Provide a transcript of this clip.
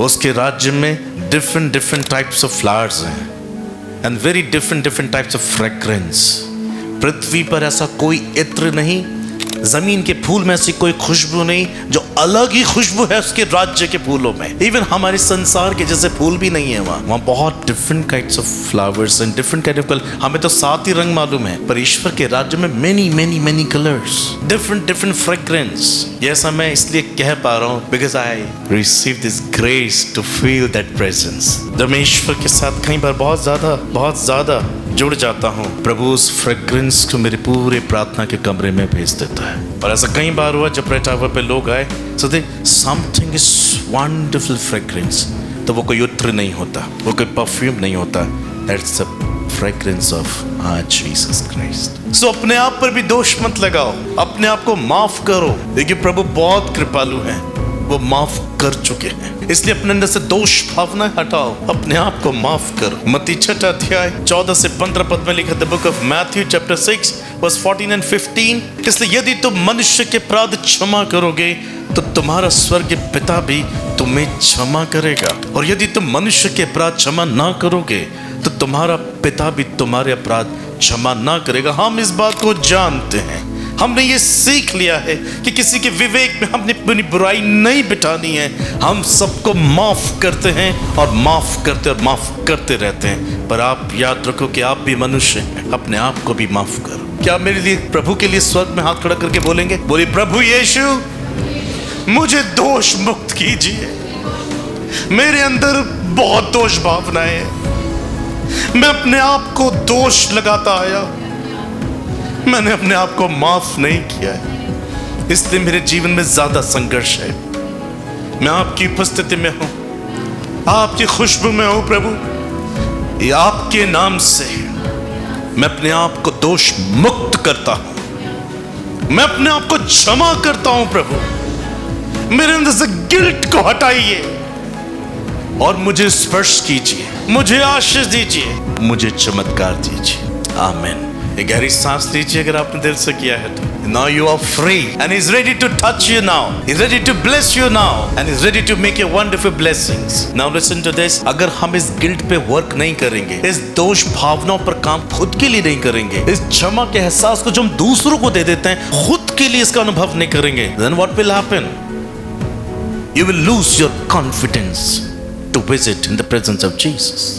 उसके राज्य में different different types of flowers हैं and very different different types of fragrance. पृथ्वी पर ऐसा कोई इत्र नहीं, जमीन के फूल में ऐसी कोई खुशबू नहीं जो अलग ही खुशबू है उसके राज्य के फूलों में। इवन हमारे संसार के जैसे फूल भी नहीं है वहाँ बहुत different kinds of flowers and different kind of colour. हमें तो 7 ही रंग मालूम है, पर ईश्वर के राज्य में many many many colours, different different fragrance. ये ऐसा मैं इसलिए कह पा रहा हूँ because I receive this grace to feel that presence. जब मैं ईश्वर के साथ कई बार बहुत ज्यादा जुड़ जाता हूँ, प्रभु उस फ्रेग्रेंस को मेरे पूरे प्रार्थना के कमरे में भेज देता है। और ऐसा कई बार हुआ जब प्रेयर टावर पे लोग आए, so they something is wonderful fragrance. तो वो कोई उत्र नहीं होता, वो कोई परफ्यूम नहीं होता, that's the fragrance of Jesus Christ. So अपने आप पर भी दोष मत लगाओ, अपने आप को माफ करो। देखिए प्रभु बहुत कृपालु हैं, वो माफ कर चुके हैं, इसलिए अपने अंदर से दोष भावना हटाओ, अपने आप को माफ करो। मत्ती 6 अध्याय 14 से 15 पद में लिखा, the book of Matthew chapter 6 verse 14 and 15। इसलिए यदि तुम मनुष्य के अपराध क्षमा करोगे तो तुम्हारा स्वर्गीय पिता भी तुम्हें क्षमा करेगा, और यदि तुम मनुष्य के अपराध क्षमा ना करोगे तो तुम्हारा पिता भी तुम्हारे अपराध क्षमा ना करेगा। हम इस बात को जानते हैं, हमने ये सीख लिया है कि किसी के विवेक में हमने अपनी बुराई नहीं बिठानी है। हम सबको माफ करते हैं और माफ करते रहते हैं। पर आप याद रखो कि आप भी मनुष्य हैं, अपने आप को भी माफ करो। क्या मेरे लिए प्रभु के लिए स्वर्ग में हाथ खड़ा करके बोलेंगे, बोलिए प्रभु यीशु मुझे दोष मुक्त कीजिए, मेरे अंदर बहुत दोष भावनाएं हैं, मैं अपने आप को दोष लगाता आया, मैंने अपने आप को माफ नहीं किया है, इसलिए मेरे जीवन में ज्यादा संघर्ष है। मैं आपकी उपस्थिति में हूं, आपकी खुशबू में हूं प्रभु। ये आपके नाम से मैं अपने आप को दोष मुक्त करता हूं, मैं अपने आप को क्षमा करता हूं प्रभु। मेरे अंदर से गिल्ट को हटाइए और मुझे स्पर्श कीजिए, मुझे आशीष दीजिए, मुझे चमत्कार दीजिए। आमीन। एक गहरी सांस लीजिए अगर आपने दिल से किया है तो। Now you are free and He's ready to touch you now. He's ready to bless you now and He's ready to make you wonderful blessings. Now listen to this. अगर हम इस गिल्ट पे वर्क नहीं करेंगे, इस दोष भावनाओं पर काम खुद के लिए नहीं करेंगे, इस क्षमा के एहसास को जो हम दूसरों को दे देते हैं खुद के लिए इसका अनुभव नहीं करेंगे, then what will happen? You will lose your confidence to visit in the presence of Jesus.